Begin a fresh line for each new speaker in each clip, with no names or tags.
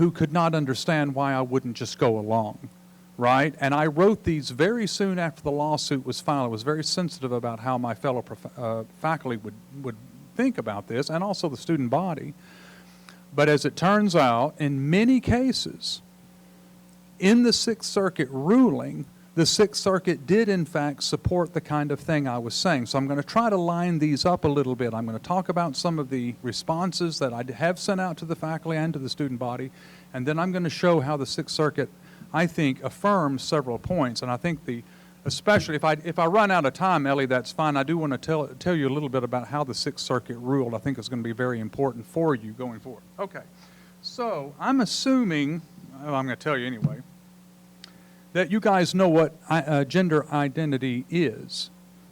who could not understand why I wouldn't just go along, right? And I wrote these very soon after the lawsuit was filed. I was very sensitive about how my fellow faculty would think about this, and also the student body. But as it turns out, in many cases, in the Sixth Circuit ruling, the Sixth Circuit did in fact support the kind of thing I was saying. So I'm going to try to line these up a little bit. I'm going to talk about some of the responses that I have sent out to the faculty and to the student body, and then I'm going to show how the Sixth Circuit, I think, affirms several points. And I think especially if I run out of time, Ellie, that's fine. I do want to tell you a little bit about how the Sixth Circuit ruled. I think it's going to be very important for you going forward. Okay, so I'm assuming, well, I'm going to tell you anyway, that you guys know what gender identity is.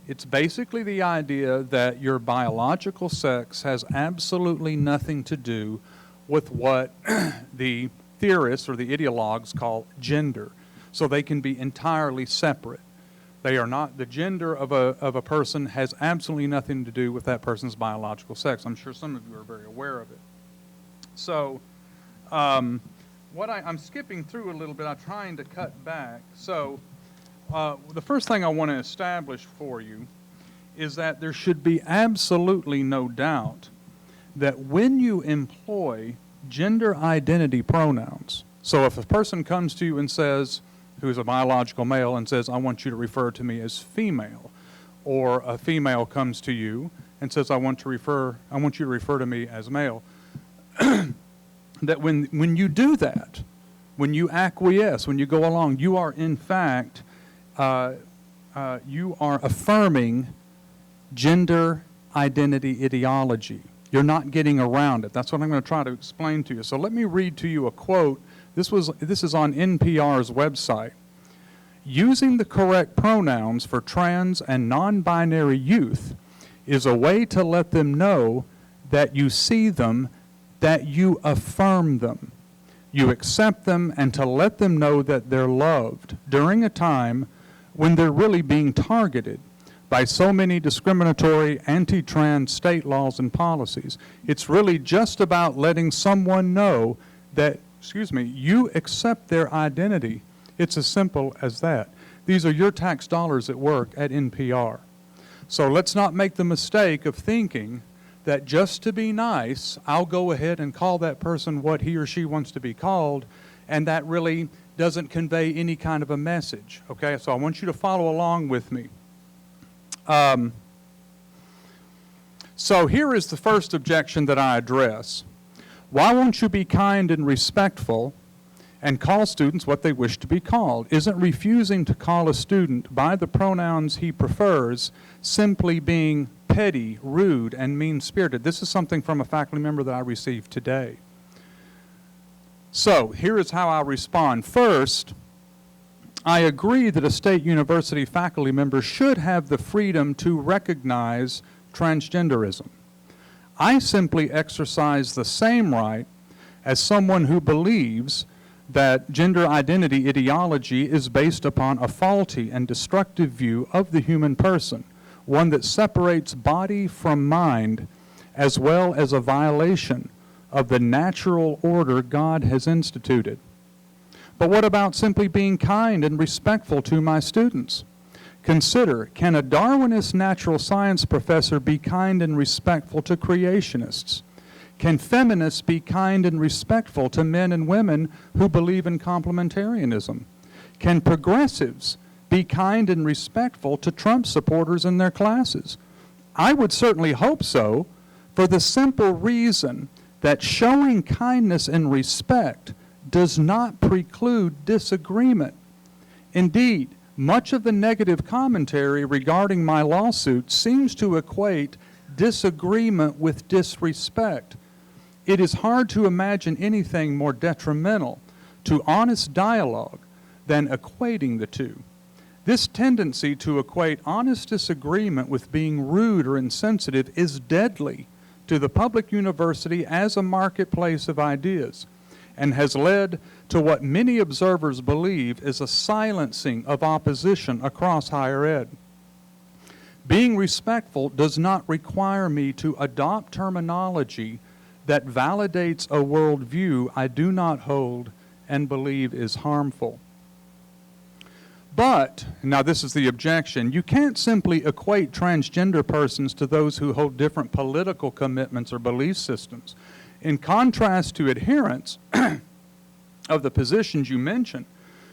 It's basically the idea that your biological sex has absolutely nothing to do with what the theorists or the ideologues call gender. So they can be entirely separate. They are not, the gender of a person has absolutely nothing to do with that person's biological sex. I'm sure some of you are very aware of it. So, I'm skipping through a little bit. I'm trying to cut back. So the first thing I want to establish for you is that there should be absolutely no doubt that when you employ gender identity pronouns, so if a person comes to you and says, who's a biological male, and says, I want you to refer to me as female, or a female comes to you and says, I want you to refer to me as male, that when you do that, when you acquiesce, when you go along, you are in fact, you are affirming gender identity ideology. You're not getting around it. That's what I'm going to try to explain to you. So let me read to you a quote. This is on NPR's website. Using the correct pronouns for trans and non-binary youth is a way to let them know that you see them, that you affirm them, you accept them, and to let them know that they're loved during a time when they're really being targeted by so many discriminatory anti-trans state laws and policies. It's really just about letting someone know that, you accept their identity. It's as simple as that. These are your tax dollars at work at NPR. So let's not make the mistake of thinking that just to be nice, I'll go ahead and call that person what he or she wants to be called, and that really doesn't convey any kind of a message, okay? So I want you to follow along with me. So here is the first objection that I address. Why won't you be kind and respectful and call students what they wish to be called? Isn't refusing to call a student by the pronouns he prefers simply being petty, rude, and mean-spirited? This is something from a faculty member that I received today. So here is how I respond. First, I agree that a state university faculty member should have the freedom to recognize transgenderism. I simply exercise the same right as someone who believes that gender identity ideology is based upon a faulty and destructive view of the human person, one that separates body from mind, as well as a violation of the natural order God has instituted. But what about simply being kind and respectful to my students? Consider, can a Darwinist natural science professor be kind and respectful to creationists? Can feminists be kind and respectful to men and women who believe in complementarianism? Can progressives be kind and respectful to Trump supporters in their classes? I would certainly hope so, for the simple reason that showing kindness and respect does not preclude disagreement. Indeed, much of the negative commentary regarding my lawsuit seems to equate disagreement with disrespect. It is hard to imagine anything more detrimental to honest dialogue than equating the two. This tendency to equate honest disagreement with being rude or insensitive is deadly to the public university as a marketplace of ideas, and has led to what many observers believe is a silencing of opposition across higher ed. Being respectful does not require me to adopt terminology that validates a worldview I do not hold and believe is harmful. But, now this is the objection, you can't simply equate transgender persons to those who hold different political commitments or belief systems. In contrast to adherents of the positions you mentioned,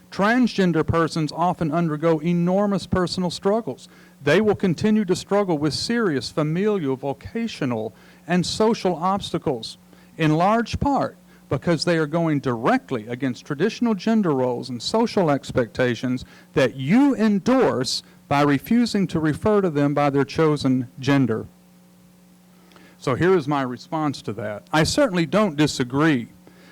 transgender persons often undergo enormous personal struggles. They will continue to struggle with serious familial, vocational, and social obstacles, in large part because they are going directly against traditional gender roles and social expectations that you endorse by refusing to refer to them by their chosen gender. So here is my response to that. I certainly don't disagree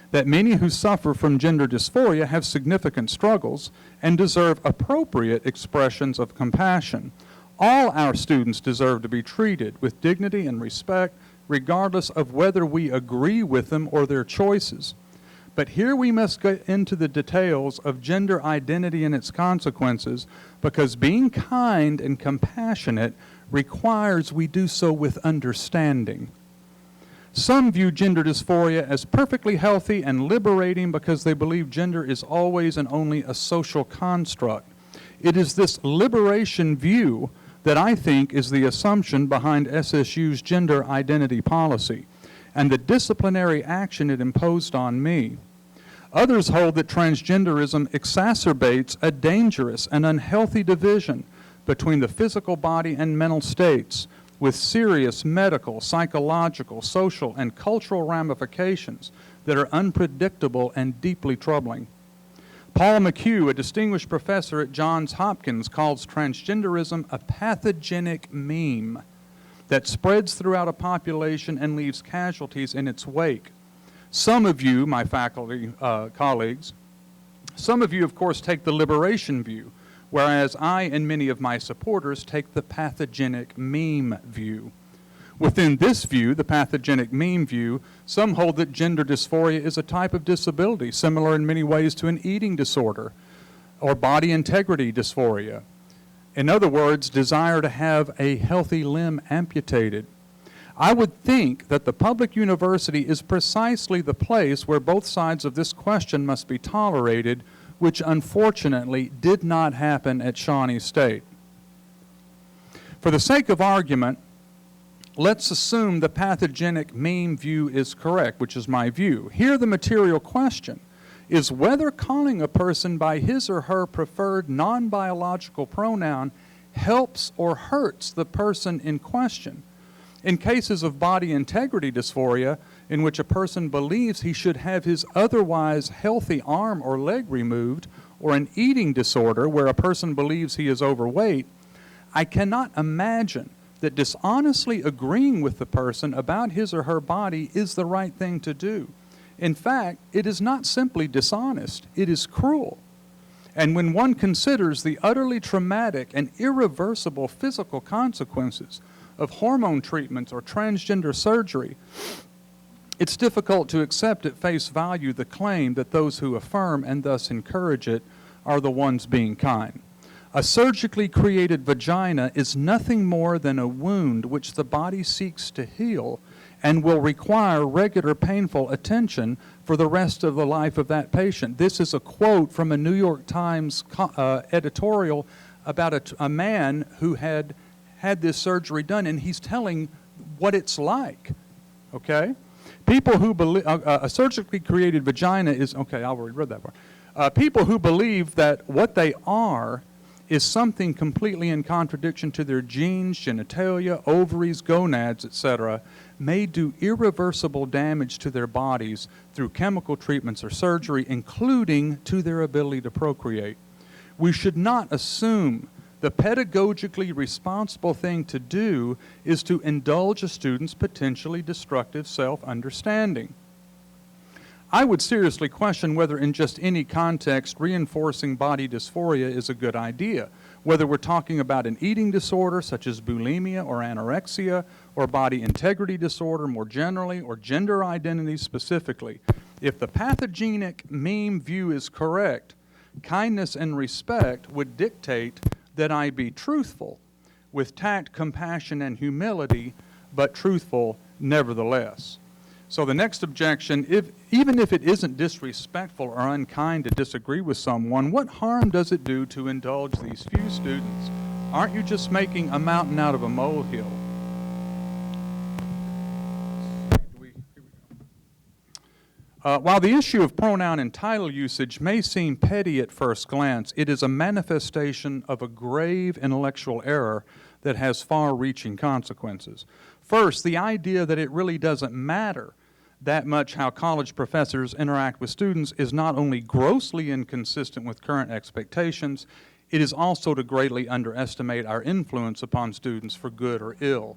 that many who suffer from gender dysphoria have significant struggles and deserve appropriate expressions of compassion. All our students deserve to be treated with dignity and respect, regardless of whether we agree with them or their choices. But here we must get into the details of gender identity and its consequences, because being kind and compassionate requires we do so with understanding. Some view gender dysphoria as perfectly healthy and liberating because they believe gender is always and only a social construct. It is this liberation view that I think is the assumption behind SSU's gender identity policy and the disciplinary action it imposed on me. Others hold that transgenderism exacerbates a dangerous and unhealthy division between the physical body and mental states, with serious medical, psychological, social, and cultural ramifications that are unpredictable and deeply troubling. Paul McHugh, a distinguished professor at Johns Hopkins, calls transgenderism a pathogenic meme that spreads throughout a population and leaves casualties in its wake. Some of you, my faculty colleagues, some of you, of course, take the liberation view, whereas I and many of my supporters take the pathogenic meme view. Within this view, the pathogenic meme view, some hold that gender dysphoria is a type of disability, similar in many ways to an eating disorder or body integrity dysphoria. In other words, desire to have a healthy limb amputated. I would think that the public university is precisely the place where both sides of this question must be tolerated, which unfortunately did not happen at Shawnee State. For the sake of argument, let's assume the pathogenic meme view is correct, which is my view. Here the material question is whether calling a person by his or her preferred non-biological pronoun helps or hurts the person in question. In cases of body integrity dysphoria, in which a person believes he should have his otherwise healthy arm or leg removed, or an eating disorder where a person believes he is overweight, I cannot imagine that dishonestly agreeing with the person about his or her body is the right thing to do. In fact, it is not simply dishonest, it is cruel. And when one considers the utterly traumatic and irreversible physical consequences of hormone treatments or transgender surgery, it's difficult to accept at face value the claim that those who affirm and thus encourage it are the ones being kind. A surgically created vagina is nothing more than a wound which the body seeks to heal and will require regular painful attention for the rest of the life of that patient. This is a quote from a New York Times editorial about a man who had this surgery done, and he's telling what it's like, okay? People who believe, a surgically created vagina is, okay, I already read that part. People who believe that what they are is something completely in contradiction to their genes, genitalia, ovaries, gonads, etc., may do irreversible damage to their bodies through chemical treatments or surgery, including to their ability to procreate. We should not assume the pedagogically responsible thing to do is to indulge a student's potentially destructive self-understanding. I would seriously question whether in just any context reinforcing body dysphoria is a good idea, whether we're talking about an eating disorder such as bulimia or anorexia, or body integrity disorder more generally, or gender identity specifically. If the pathogenic meme view is correct, kindness and respect would dictate that I be truthful, with tact, compassion, and humility, but truthful nevertheless. So the next objection, even if it isn't disrespectful or unkind to disagree with someone, what harm does it do to indulge these few students? Aren't you just making a mountain out of a molehill? While the issue of pronoun and title usage may seem petty at first glance, it is a manifestation of a grave intellectual error that has far-reaching consequences. First, the idea that it really doesn't matter that much how college professors interact with students is not only grossly inconsistent with current expectations, it is also to greatly underestimate our influence upon students for good or ill.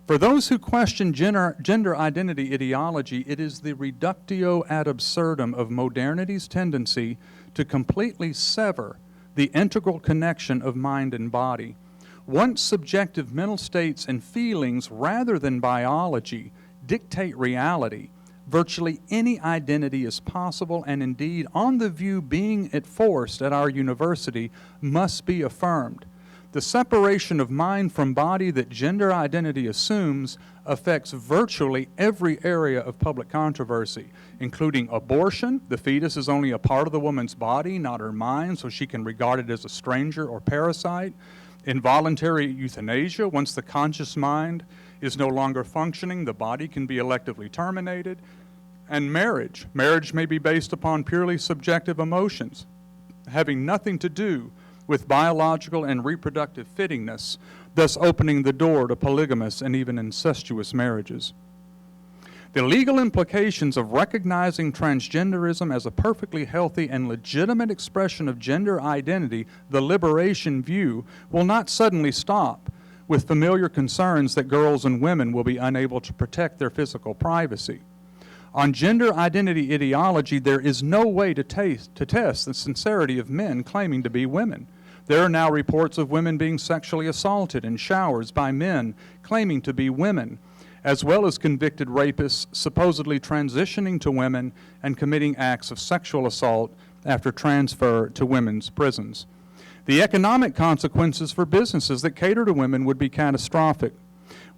For those who question gender identity ideology, it is the reductio ad absurdum of modernity's tendency to completely sever the integral connection of mind and body. Once subjective mental states and feelings, rather than biology, dictate reality, virtually any identity is possible, and indeed, on the view being enforced at our university, must be affirmed. The separation of mind from body that gender identity assumes affects virtually every area of public controversy, including abortion. The fetus is only a part of the woman's body, not her mind, so she can regard it as a stranger or parasite. Involuntary euthanasia, once the conscious mind is no longer functioning, the body can be electively terminated. And marriage. Marriage may be based upon purely subjective emotions, having nothing to do with biological and reproductive fittingness, thus opening the door to polygamous and even incestuous marriages. The legal implications of recognizing transgenderism as a perfectly healthy and legitimate expression of gender identity, the liberation view, will not suddenly stop with familiar concerns that girls and women will be unable to protect their physical privacy. On gender identity ideology, there is no way to test the sincerity of men claiming to be women. There are now reports of women being sexually assaulted in showers by men claiming to be women, as well as convicted rapists supposedly transitioning to women and committing acts of sexual assault after transfer to women's prisons. The economic consequences for businesses that cater to women would be catastrophic.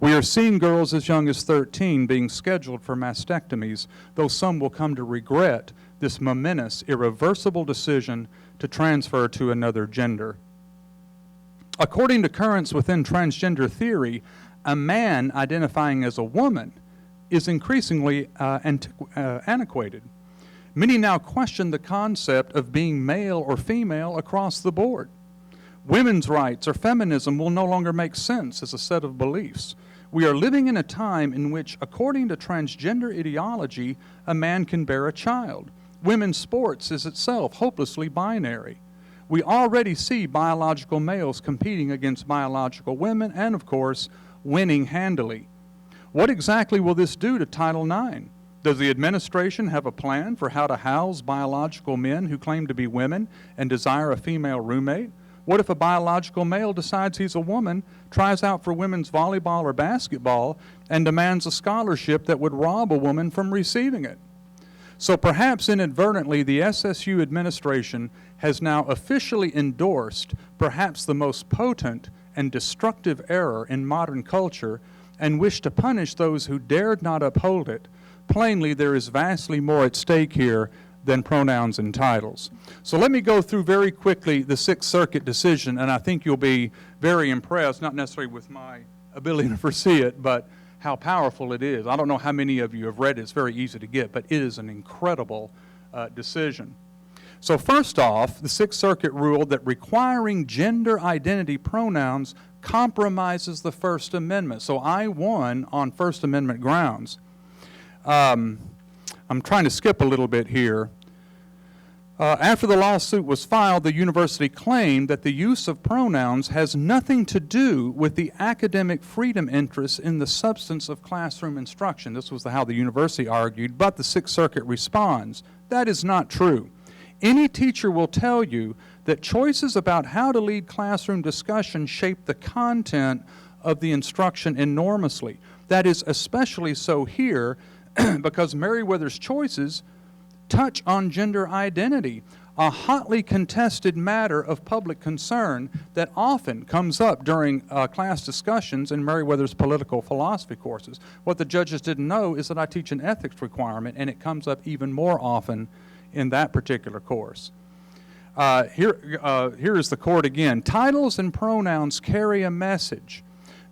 We are seeing girls as young as 13 being scheduled for mastectomies, though some will come to regret this momentous, irreversible decision to transfer to another gender. According to currents within transgender theory, a man identifying as a woman is increasingly antiquated. Many now question the concept of being male or female across the board. Women's rights or feminism will no longer make sense as a set of beliefs. We are living in a time in which, according to transgender ideology, a man can bear a child. Women's sports is itself hopelessly binary. We already see biological males competing against biological women and, of course, winning handily. What exactly will this do to Title IX? Does the administration have a plan for how to house biological men who claim to be women and desire a female roommate? What if a biological male decides he's a woman, tries out for women's volleyball or basketball, and demands a scholarship that would rob a woman from receiving it? So perhaps inadvertently, the SSU administration has now officially endorsed perhaps the most potent and destructive error in modern culture and wished to punish those who dared not uphold it. Plainly, there is vastly more at stake here than pronouns and titles. So let me go through very quickly the Sixth Circuit decision, and I think you'll be very impressed, not necessarily with my ability to foresee it, but how powerful it is. I don't know how many of you have read it. It's very easy to get, but it is an incredible decision. So first off, the Sixth Circuit ruled that requiring gender identity pronouns compromises the First Amendment. So I won on First Amendment grounds. I'm trying to skip a little bit here. After the lawsuit was filed, the university claimed that the use of pronouns has nothing to do with the academic freedom interests in the substance of classroom instruction. This was how the university argued, but the Sixth Circuit responds, that is not true. Any teacher will tell you that choices about how to lead classroom discussion shape the content of the instruction enormously. That is especially so here because Meriwether's choices touch on gender identity. a hotly contested matter of public concern that often comes up during class discussions in Meriwether's political philosophy courses. What the judges didn't know is that I teach an ethics requirement, and it comes up even more often in that particular course. Here is the court again. Titles and pronouns carry a message.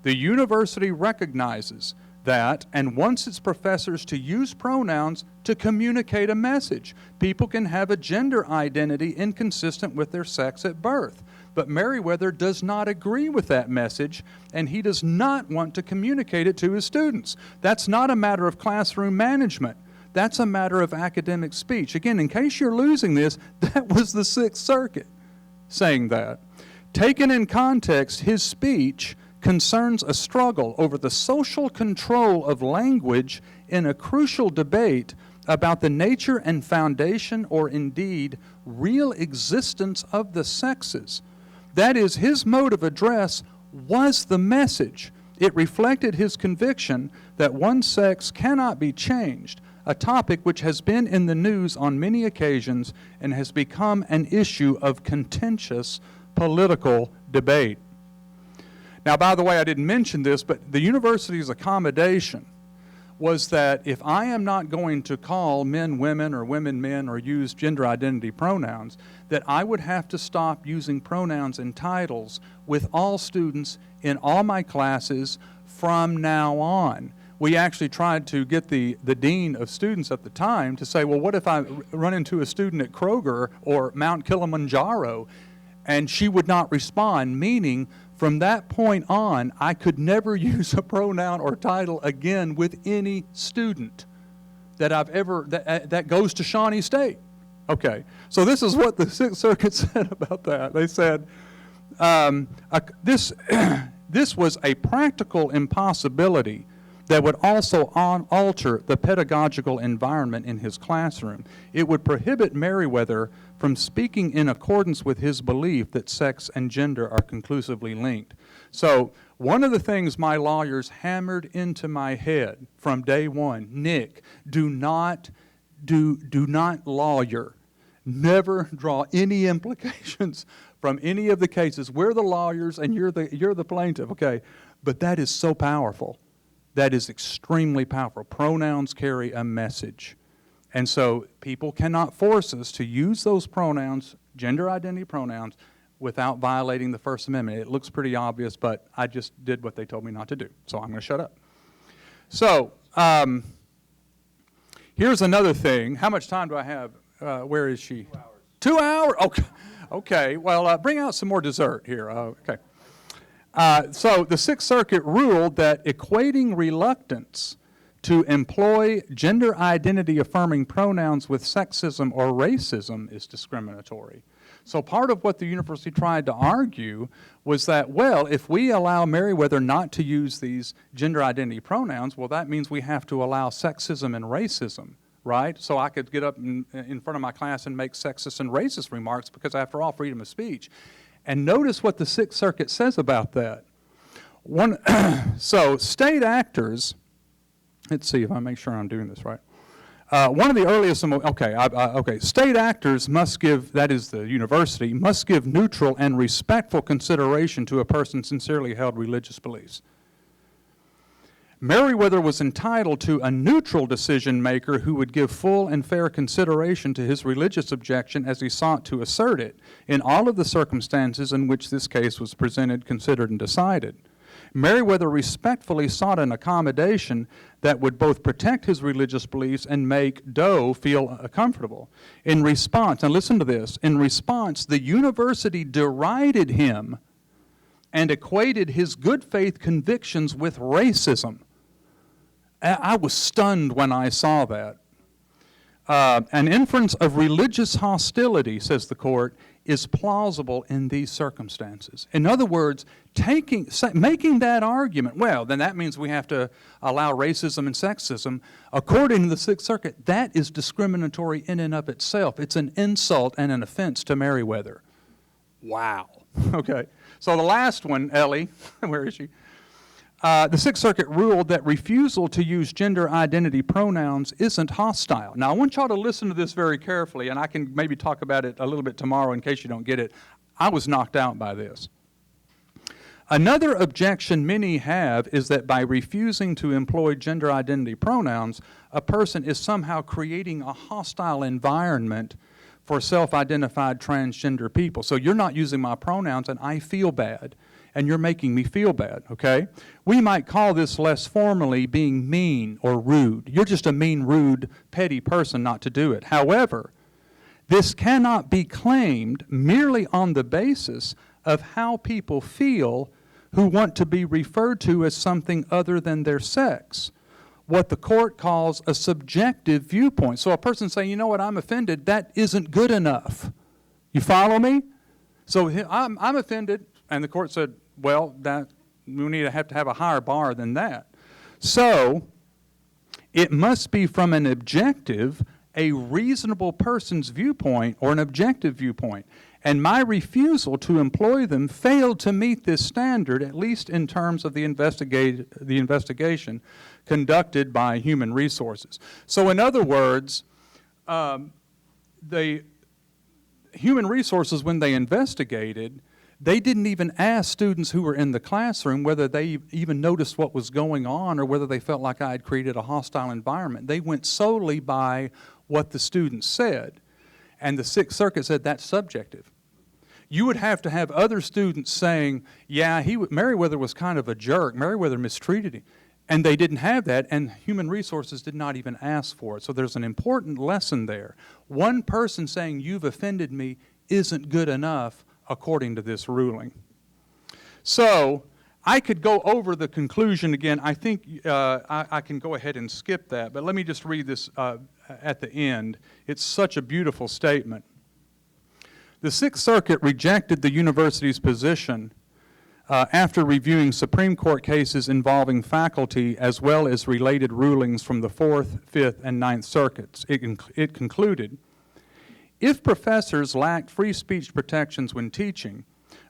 The university recognizes that and wants its professors to use pronouns to communicate a message. People can have a gender identity inconsistent with their sex at birth. But Meriwether does not agree with that message, and he does not want to communicate it to his students. That's not a matter of classroom management. That's a matter of academic speech. Again, in case you're losing this, that was the Sixth Circuit saying that. Taken in context, his speech concerns a struggle over the social control of language in a crucial debate about the nature and foundation, or indeed real existence, of the sexes. That is, his mode of address was the message. It reflected his conviction that one sex cannot be changed, a topic which has been in the news on many occasions and has become an issue of contentious political debate. Now, by the way, I didn't mention this, but the university's accommodation was that if I am not going to call men women or women men or use gender identity pronouns, that I would have to stop using pronouns and titles with all students in all my classes from now on. We actually tried to get the dean of students at the time to say, well, what if I run into a student at Kroger or Mount Kilimanjaro? And she would not respond, meaning from that point on, I could never use a pronoun or title again with any student that I've ever, that goes to Shawnee State. Okay, so this is what the Sixth Circuit said about that. They said this was a practical impossibility that would also alter the pedagogical environment in his classroom. It would prohibit Meriwether from speaking in accordance with his belief that sex and gender are conclusively linked. So one of the things my lawyers hammered into my head from day one, Nick, do not lawyer. Never draw any implications from any of the cases. We're the lawyers and you're the plaintiff, okay? But that is so powerful. That is extremely powerful. Pronouns carry a message. And so people cannot force us to use those pronouns, gender identity pronouns, without violating the First Amendment. It looks pretty obvious, but I just did what they told me not to do. So I'm going to shut up. So here's another thing. How much time do I have? Where is she? 2 hours. 2 hours? Okay. Okay. Well, bring out some more dessert here. Okay. So the Sixth Circuit ruled that equating reluctance to employ gender identity affirming pronouns with sexism or racism is discriminatory. So part of what the university tried to argue was that, well, if we allow Meriwether not to use these gender identity pronouns, well, that means we have to allow sexism and racism, right? So I could get up in front of my class and make sexist and racist remarks because, after all, freedom of speech. And notice what the Sixth Circuit says about that. So state actors, let's see if I make sure I'm doing this right. One of the earliest, state actors must give, that is the university, must give neutral and respectful consideration to a person's sincerely held religious beliefs. Meriwether was entitled to a neutral decision maker who would give full and fair consideration to his religious objection as he sought to assert it in all of the circumstances in which this case was presented, considered, and decided. Meriwether respectfully sought an accommodation that would both protect his religious beliefs and make Doe feel comfortable. In response, and listen to this, in response, the university derided him and equated his good faith convictions with racism. I was stunned when I saw that. An inference of religious hostility, says the court, is plausible in these circumstances. In other words, making that argument, well, then that means we have to allow racism and sexism. According to the Sixth Circuit, that is discriminatory in and of itself. It's an insult and an offense to Meriwether. Wow. Okay. So the last one, Ellie, where is she? The Sixth Circuit ruled that refusal to use gender identity pronouns isn't hostile. Now, I want y'all to listen to this very carefully, and I can maybe talk about it a little bit tomorrow in case you don't get it. I was knocked out by this. Another objection many have is that by refusing to employ gender identity pronouns, a person is somehow creating a hostile environment for self-identified transgender people. So you're not using my pronouns and I feel bad, and you're making me feel bad, okay? We might call this less formally being mean or rude. You're just a mean, rude, petty person not to do it. However, this cannot be claimed merely on the basis of how people feel who want to be referred to as something other than their sex, what the court calls a subjective viewpoint. So a person saying, you know what, I'm offended, that isn't good enough. You follow me? So I'm offended, and the court said, well, that we need to have a higher bar than that. So it must be from an objective, a reasonable person's viewpoint or an objective viewpoint. And my refusal to employ them failed to meet this standard, at least in terms of the investigation conducted by Human Resources. So in other words, the Human Resources, when they investigated, they didn't even ask students who were in the classroom whether they even noticed what was going on or whether they felt like I had created a hostile environment. They went solely by what the students said. And the Sixth Circuit said that's subjective. You would have to have other students saying, yeah, Meriwether was kind of a jerk. Meriwether mistreated him. And they didn't have that, and Human Resources did not even ask for it. So there's an important lesson there. One person saying you've offended me isn't good enough according to this ruling. So I could go over the conclusion again. I think I can go ahead and skip that, but let me just read this at the end. It's such a beautiful statement. The Sixth Circuit rejected the university's position after reviewing Supreme Court cases involving faculty as well as related rulings from the Fourth, Fifth, and Ninth Circuits. It concluded, if professors lacked free speech protections when teaching,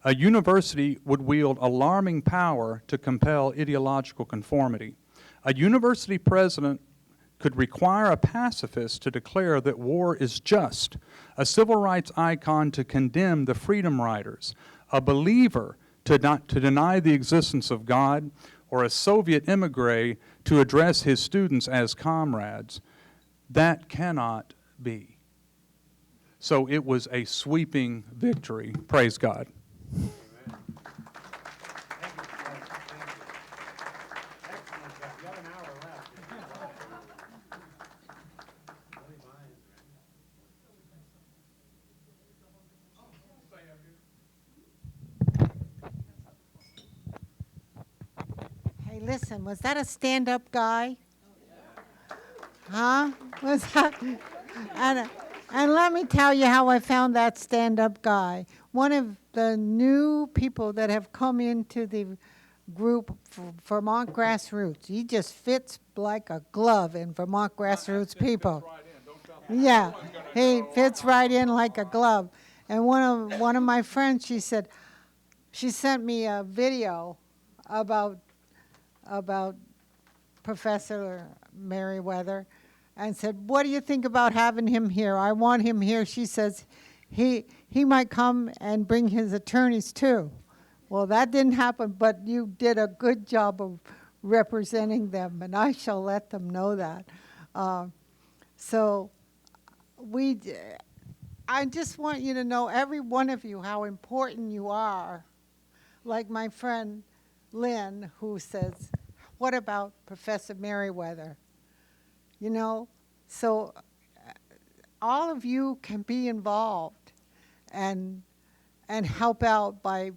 a university would wield alarming power to compel ideological conformity. A university president could require a pacifist to declare that war is just, a civil rights icon to condemn the freedom riders, a believer to deny the existence of God, or a Soviet emigre to address his students as comrades. That cannot be. So it was a sweeping victory. Praise God.
Amen. Excellent. You have an hour left.
Hey, listen, was that a stand-up guy? Huh? Was that? And let me tell you how I found that stand-up guy. One of the new people that have come into the group for Vermont Grassroots. He just fits like a glove in Vermont Grassroots people. Yeah, he fits right in like a glove. And one of my friends, she sent me a video about Professor Meriwether, and said, what do you think about having him here? I want him here. She says, he might come and bring his attorneys too. Well, that didn't happen, but you did a good job of representing them, and I shall let them know that. I just want you to know, every one of you, how important you are. Like my friend Lynn, who says, what about Professor Meriwether? You know, so all of you can be involved and help out by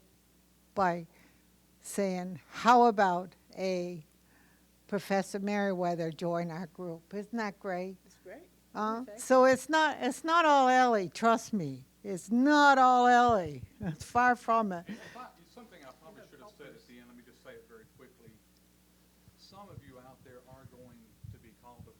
saying, how about a Professor Meriwether join our group? Isn't that great?
It's great.
So it's not all Ellie, trust me. It's not all Ellie. It's far from it.
Something I probably should have said at the end, let me just say it very quickly. Some of you out there are going to be called